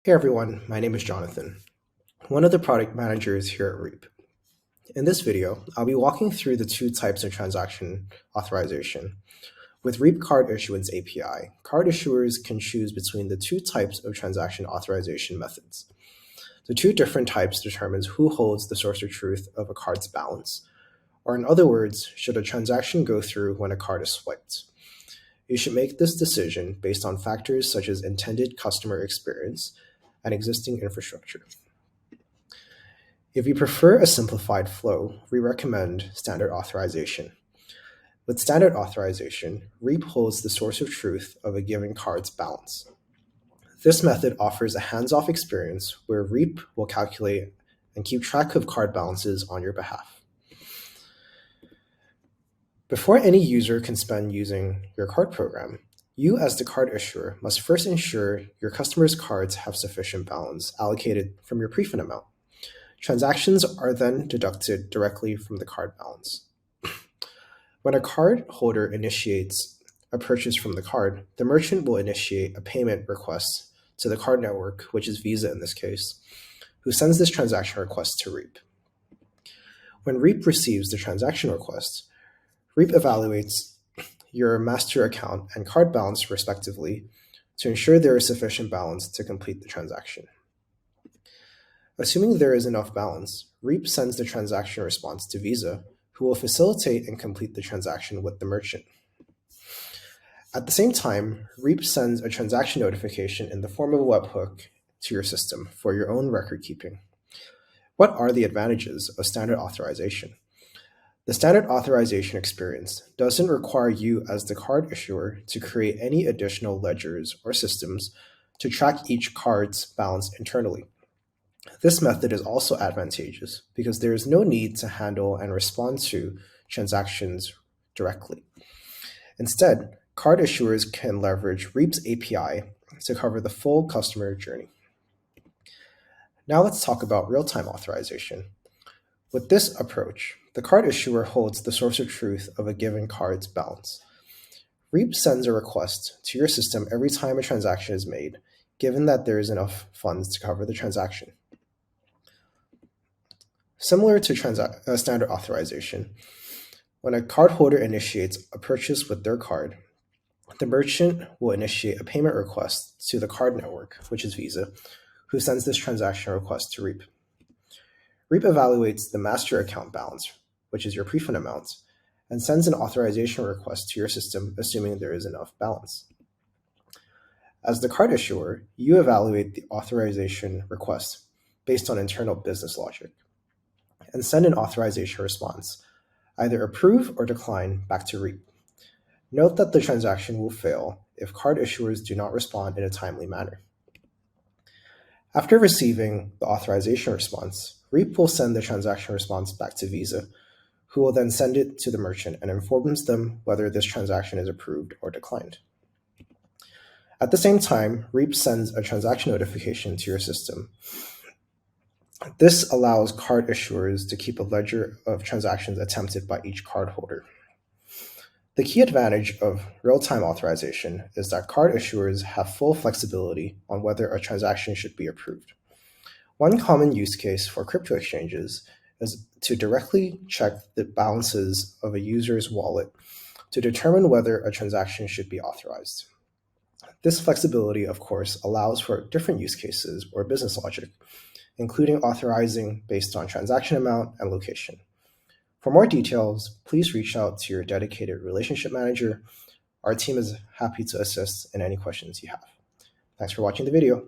Hey everyone, my name is Jonathan, one of the product managers here at Reap. In this video, I'll be walking through the two types of transaction authorization. With Reap Card Issuance API, card issuers can choose between the two types of transaction authorization methods. The two different types determines who holds the source of truth of a card's balance, or in other words, should a transaction go through when a card is swiped. You should make this decision based on factors such as intended customer experience and existing infrastructure. If you prefer a simplified flow, we recommend standard authorization. With standard authorization, Reap holds the source of truth of a given card's balance. This method offers a hands-off experience where Reap will calculate and keep track of card balances on your behalf. Before any user can spend using your card program, you as the card issuer must first ensure your customers' cards have sufficient balance allocated from your pre-fund amount. Transactions are then deducted directly from the card balance. When a card holder initiates a purchase from the card, the merchant will initiate a payment request to the card network, which is Visa in this case, who sends this transaction request to Reap. When Reap receives the transaction request, Reap evaluates your master account and card balance respectively to ensure there is sufficient balance to complete the transaction. Assuming there is enough balance, Reap sends the transaction response to Visa, who will facilitate and complete the transaction with the merchant. At the same time, Reap sends a transaction notification in the form of a webhook to your system for your own record keeping. What are the advantages of standard authorization? The standard authorization experience doesn't require you as the card issuer to create any additional ledgers or systems to track each card's balance internally. This method is also advantageous because there is no need to handle and respond to transactions directly. Instead, card issuers can leverage Reap's API to cover the full customer journey. Now let's talk about real-time authorization. With this approach, the card issuer holds the source of truth of a given card's balance. Reap sends a request to your system every time a transaction is made, given that there is enough funds to cover the transaction. Similar to standard authorization, when a cardholder initiates a purchase with their card, the merchant will initiate a payment request to the card network, which is Visa, who sends this transaction request to Reap. Reap evaluates the master account balance, which is your pre-fund amount, and sends an authorization request to your system, assuming there is enough balance. As the card issuer, you evaluate the authorization request based on internal business logic, and send an authorization response, either approve or decline, back to Reap. Note that the transaction will fail if card issuers do not respond in a timely manner. After receiving the authorization response, Reap will send the transaction response back to Visa, who will then send it to the merchant and informs them whether this transaction is approved or declined. At the same time, Reap sends a transaction notification to your system. This allows card issuers to keep a ledger of transactions attempted by each cardholder. The key advantage of real-time authorization is that card issuers have full flexibility on whether a transaction should be approved. One common use case for crypto exchanges is to directly check the balances of a user's wallet to determine whether a transaction should be authorized. This flexibility, of course, allows for different use cases or business logic, including authorizing based on transaction amount and location. For more details, please reach out to your dedicated relationship manager. Our team is happy to assist in any questions you have. Thanks for watching the video.